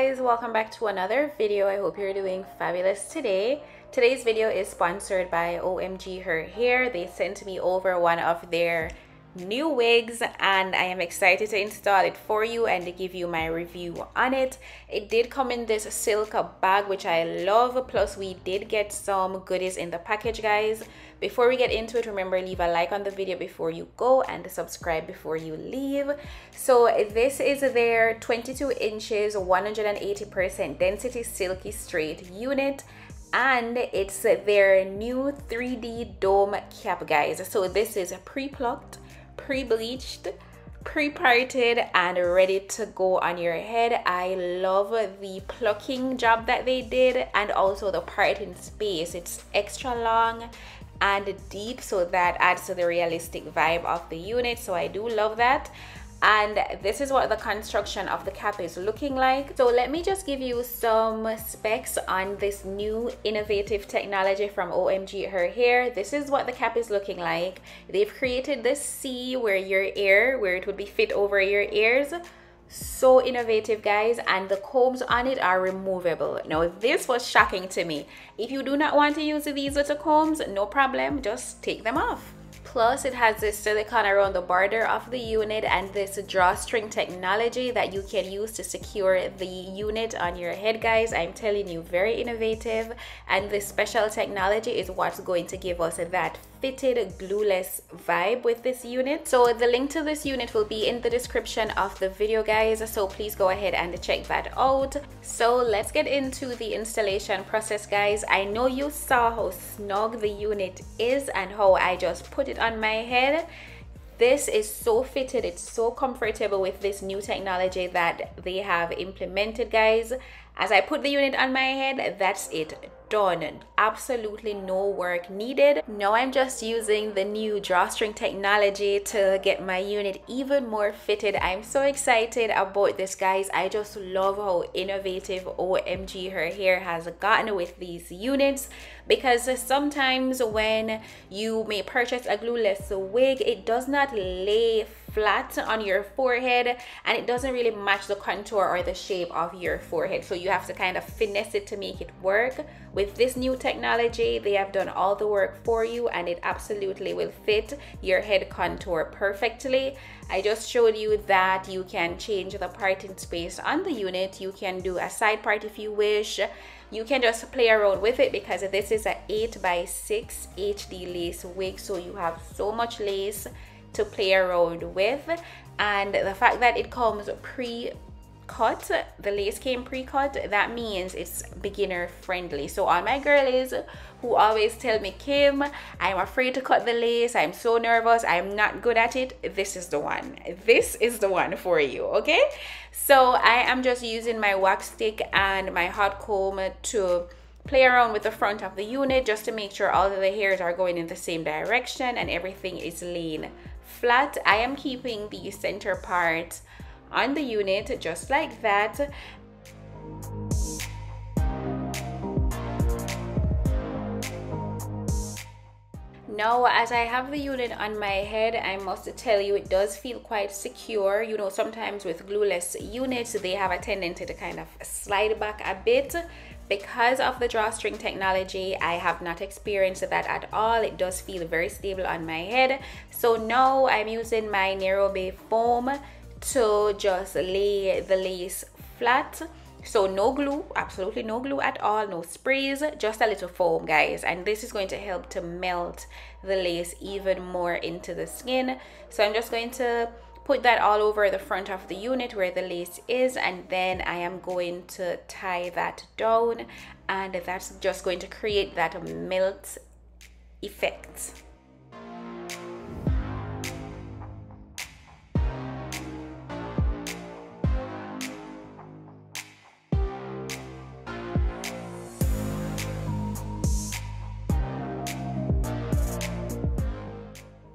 guys, welcome back to another video. I hope you're doing fabulous today. Today's video is sponsored by OMG Her Hair. They sent me over one of their new wigs and I am excited to install it for you and to give you my review on it. It did come in this silk bag, which I love, plus we did get some goodies in the package, guys. Before we get into it, remember, leave a like on the video before you go and subscribe before you leave. So this is their 22 inches 180% density silky straight unit, and it's their new 3D dome cap, guys. So this is pre-plucked, pre-bleached, pre-parted, and ready to go on your head. I love the plucking job that they did, and also the parting space. It's extra long and deep, so that adds to the realistic vibe of the unit, so I do love that. And this is what the construction of the cap is looking like. So let me just give you some specs on this new innovative technology from OMG Her Hair. This is what the cap is looking like. They've created this C where it would be fit over your ears. So innovative, guys, and the combs on it are removable. Now this was shocking to me. If you do not want to use these little combs, no problem, just take them off. Plus it has this silicone around the border of the unit and this drawstring technology that you can use to secure the unit on your head, guys. I'm telling you, very innovative, and this special technology is what's going to give us that fitted glueless vibe with this unit. So the link to this unit will be in the description of the video, guys, so please go ahead and check that out. So let's get into the installation process, guys. I know you saw how snug the unit is and how I just put it on my head. This is so fitted, it's so comfortable with this new technology that they have implemented, guys. As I put the unit on my head, that's it, done. Absolutely no work needed. Now I'm just using the new drawstring technology to get my unit even more fitted. I'm so excited about this, guys. I just love how innovative OMG Her Hair has gotten with these units, because sometimes when you may purchase a glueless wig, it does not lay flat on your forehead and it doesn't really match the contour or the shape of your forehead, so you have to kind of finesse it to make it work. With this new technology, they have done all the work for you and it absolutely will fit your head contour perfectly. I just showed you that you can change the parting space on the unit. You can do a side part if you wish. You can just play around with it because this is a 8x6 HD lace wig, so you have so much lace to play around with. And the fact that it comes pre-cut, the lace came pre-cut, that means it's beginner friendly. So all my girlies who always tell me, Kim, I'm afraid to cut the lace, I'm so nervous, I'm not good at it, this is the one. This is the one for you, okay? So I am just using my wax stick and my hot comb to play around with the front of the unit just to make sure all of the hairs are going in the same direction and everything is laying flat. I am keeping the center part on the unit just like that. Now, as I have the unit on my head, I must tell you, it does feel quite secure. You know, sometimes with glueless units, they have a tendency to kind of slide back a bit. Because of the drawstring technology, I have not experienced that at all. It does feel very stable on my head. So now I'm using my Nairobi foam to just lay the lace flat. So no glue, absolutely no glue at all, no sprays, just a little foam, guys. And this is going to help to melt the lace even more into the skin. So I'm just going to put that all over the front of the unit where the lace is, and then I am going to tie that down, and that's just going to create that melt effect.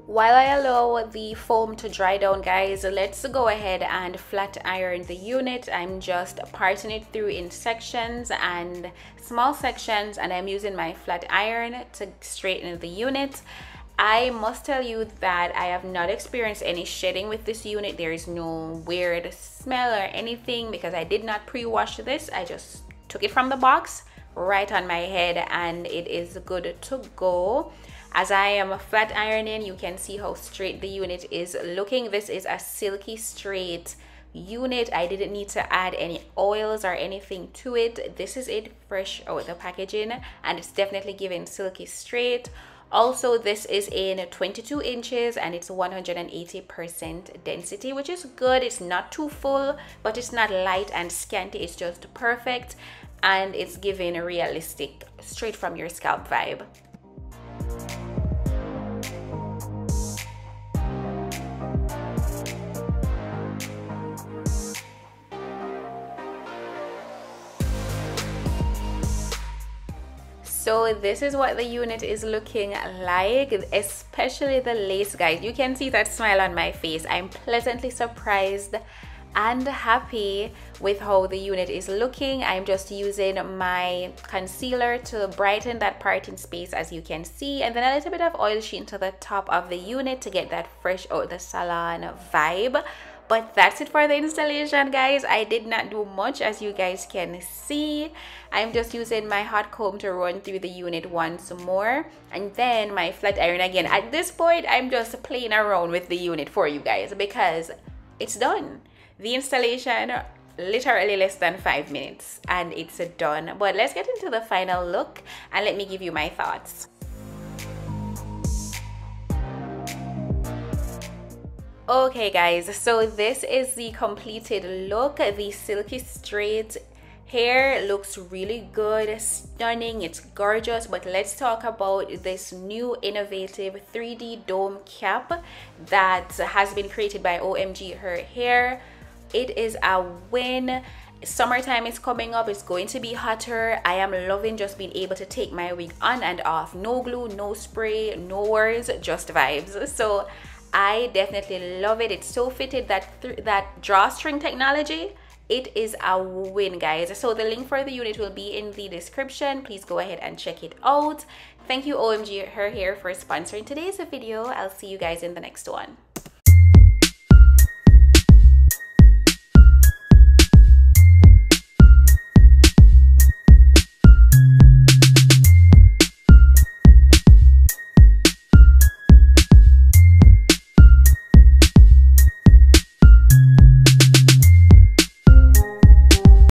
While I allow the foam to dry down, guys, let's go ahead and flat iron the unit. I'm just parting it through in sections and small sections, and I'm using my flat iron to straighten the unit. I must tell you that I have not experienced any shedding with this unit. There is no weird smell or anything because I did not pre-wash this. I just took it from the box right on my head and it is good to go. As I am flat ironing, you can see how straight the unit is looking. This is a silky straight unit. I didn't need to add any oils or anything to it. This is it fresh out the packaging and it's definitely giving silky straight. Also, this is in 22 inches and it's 180% density, which is good. It's not too full, but it's not light and scanty. It's just perfect and it's giving a realistic straight from your scalp vibe. So this is what the unit is looking like, especially the lace, guys. You can see that smile on my face. I'm pleasantly surprised and happy with how the unit is looking. I'm just using my concealer to brighten that parting space, as you can see, and then a little bit of oil sheen to the top of the unit to get that fresh out the salon vibe. But that's it for the installation, guys. I did not do much, as you guys can see. I'm just using my hot comb to run through the unit once more, and then my flat iron again. At this point, I'm just playing around with the unit for you guys because it's done. The installation, literally less than 5 minutes and it's done. But let's get into the final look and let me give you my thoughts. Okay guys, so this is the completed look. The silky straight hair looks really good, stunning, it's gorgeous. But let's talk about this new innovative 3D dome cap that has been created by OMG Her Hair. It is a win. Summertime is coming up, it's going to be hotter. I am loving just being able to take my wig on and off. No glue, no spray, no words, just vibes. So I definitely love it. It's so fitted, that drawstring technology. It is a win, guys. So the link for the unit will be in the description. Please go ahead and check it out. Thank you OMG Her Hair for sponsoring today's video. I'll see you guys in the next one.